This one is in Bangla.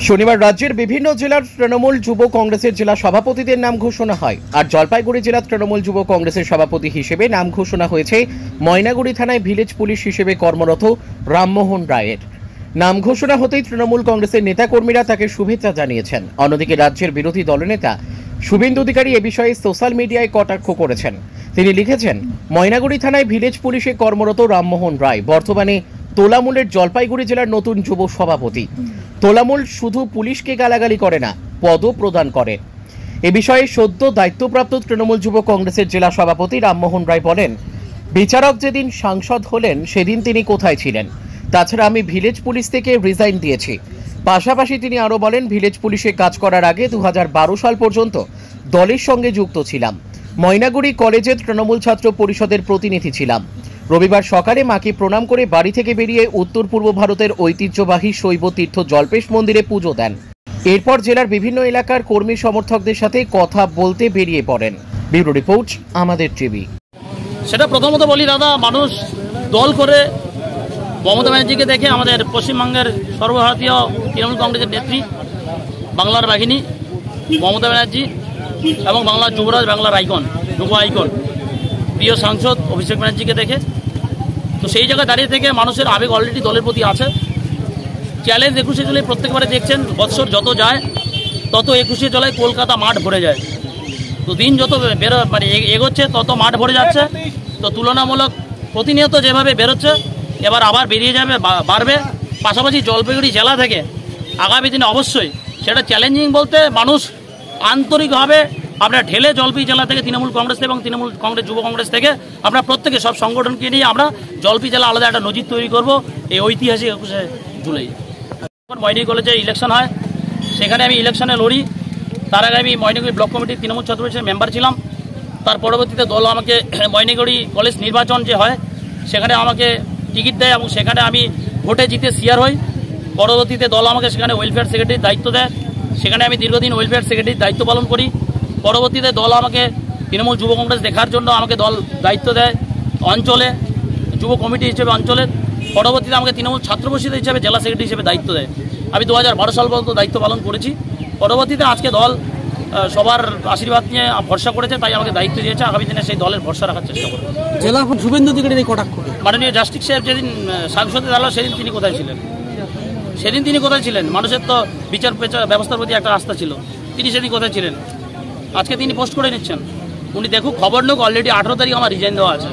শনিবার রাজ্যের বিভিন্ন জেলার তৃণমূল যুব কংগ্রেসের জেলা সভাপতিদের নাম ঘোষণা হয়। আর জলপাইগুড়ি জেলা তৃণমূল যুব কংগ্রেসের সভাপতি হিসেবে নাম ঘোষণা হয়েছে ময়নাগুড়ি থানায় ভিলেজ পুলিশ হিসেবে কর্মরত রামমোহন রায়ের। নাম ঘোষণা হতেই তৃণমূল কংগ্রেসের নেতাকর্মীরা তাকে শুভেচ্ছা জানিয়েছেন। অন্যদিকে রাজ্যের বিরোধী দলনেতা শুভেন্দু অধিকারী এ বিষয়ে সোশ্যাল মিডিয়ায় কটাক্ষ করেছেন। তিনি লিখেছেন, ময়নাগুড়ি থানায় ভিলেজ পুলিশে কর্মরত রামমোহন রায় বর্তমানে তোলামূলের জলপাইগুড়ি জেলার নতুন যুব সভাপতি। তোলামূল শুধু পুলিশকে গালাগালি করে না, পদও প্রদান করে। এ বিষয়ে সদ্য দায়িত্বপ্রাপ্ত তৃণমূল যুব কংগ্রেসের জেলা সভাপতি রামমোহন রায় বলেন, বিচারক যেদিন সাংসদ হলেন সেদিন তিনি কোথায় ছিলেন? তাছাড়া আমি ভিলেজ পুলিশ থেকে রিজাইন দিয়েছি। পাশাপাশি তিনি আরও বলেন, ভিলেজ পুলিশে কাজ করার আগে 2012 সাল পর্যন্ত দলের সঙ্গে যুক্ত ছিলাম। ময়নাগুড়ি কলেজে তৃণমূল ছাত্র পরিষদের প্রতিনিধি ছিলাম। রবিবার সকালে মাকে প্রণাম করে বাড়ি থেকে বেরিয়ে উত্তর পূর্ব ভারতের ঐতিহ্যবাহী শৈব তীর্থ জল্পেশ মন্দিরে পুজো দেন। এরপর জেলার বিভিন্ন এলাকার কর্মী সমর্থকদের সাথে কথা বলতে বেরিয়ে পড়েন। ব্যুরো রিপোর্ট, আমাদের টিভি। সেটা প্রথমত বলি দাদা, মানুষ দল করে মমতা ব্যানার্জিকে দেখে আমাদের পশ্চিমবঙ্গের সর্বভারতীয় তৃণমূল কংগ্রেসের নেত্রী, বাংলার বাহিনী মমতা ব্যানার্জি এবং বাংলার যুবরাজ, বাংলার আইকন, যুব আইকন, প্রিয় সাংসদ অভিষেক ব্যানার্জিকে দেখে। তো সেই জায়গায় দাঁড়িয়ে থেকে মানুষের আবেগ অলরেডি দলের প্রতি আছে। চ্যালেঞ্জ 21শে জুলাই প্রত্যেকবারে দেখছেন, বৎসর যত যায় তত 21শে জুলাই কলকাতা মাঠ ভরে যায়। তো দিন যত এগোচ্ছে তত মাঠ ভরে যাচ্ছে। তো তুলনামূলক প্রতিনিয়ত যেভাবে বেরোচ্ছে, এবার আবার বেরিয়ে যাবে, বাড়বে। পাশাপাশি জলপাইগুড়ি জেলা থেকে আগামী দিনে অবশ্যই সেটা চ্যালেঞ্জিং বলতে মানুষ আন্তরিকভাবে আমরা ঢেলে জলপাইগুড়ি জেলা থেকে তৃণমূল কংগ্রেস এবং তৃণমূল কংগ্রেস যুব কংগ্রেস থেকে আমরা প্রত্যেকে সব সংগঠনকে নিয়ে আমরা জলপাইগুড়ি জেলা আলাদা একটা নজির তৈরি করব এই ঐতিহাসিক 21শে জুলাই। ময়নাগুড়ি কলেজে ইলেকশন হয়, সেখানে আমি ইলেকশনে লড়ি। তার আগে আমি ময়নাগুড়ি ব্লক কমিটির তৃণমূল ছাত্র পরিষদের মেম্বার ছিলাম। তার পরবর্তীতে দল আমাকে ময়নাগুড়ি কলেজ নির্বাচন যে হয় সেখানে আমাকে টিকিট দেয় এবং সেখানে আমি ভোটে জিতে সিআর হই। পরবর্তীতে দল আমাকে সেখানে ওয়েলফেয়ার সেক্রেটারির দায়িত্ব দেয়, সেখানে আমি দীর্ঘদিন ওয়েলফেয়ার সেক্রেটারির দায়িত্ব পালন করি। পরবর্তীতে দল আমাকে তৃণমূল যুব কংগ্রেস দেখার জন্য আমাকে দল দায়িত্ব দেয় অঞ্চলে, যুব কমিটি হিসেবে অঞ্চলের। পরবর্তীতে আমাকে তৃণমূল ছাত্র পরিষদ হিসেবে জেলা সেক্রেটারি হিসেবে দায়িত্ব দেয়। আমি 2012 সাল পর্যন্ত দায়িত্ব পালন করেছি। পরবর্তীতে আজকে দল সবার আশীর্বাদ নিয়ে ভরসা করেছে, তাই আমাকে দায়িত্ব দিয়েছে। আগামী দিনে সেই দলের ভরসা রাখার চেষ্টা করব। জেলা শুভেন্দু অধিকারীর এই কটাক্ষ, মাননীয় জাস্টিস সাহেব যেদিন সাংসদে দাঁড়ালো সেদিন তিনি কোথায় ছিলেন? সেদিন তিনি কোথায় ছিলেন? মানুষের তো বিচার ব্যবস্থার প্রতি একটা আস্থা ছিল, তিনি সেদিন কোথায় ছিলেন? আজকে তিনি পোস্ট করে নিচ্ছেন। উনি দেখুক, খবর নোক, অলরেডি 18 তারিখ আমার রিজাইন দেওয়া আছে।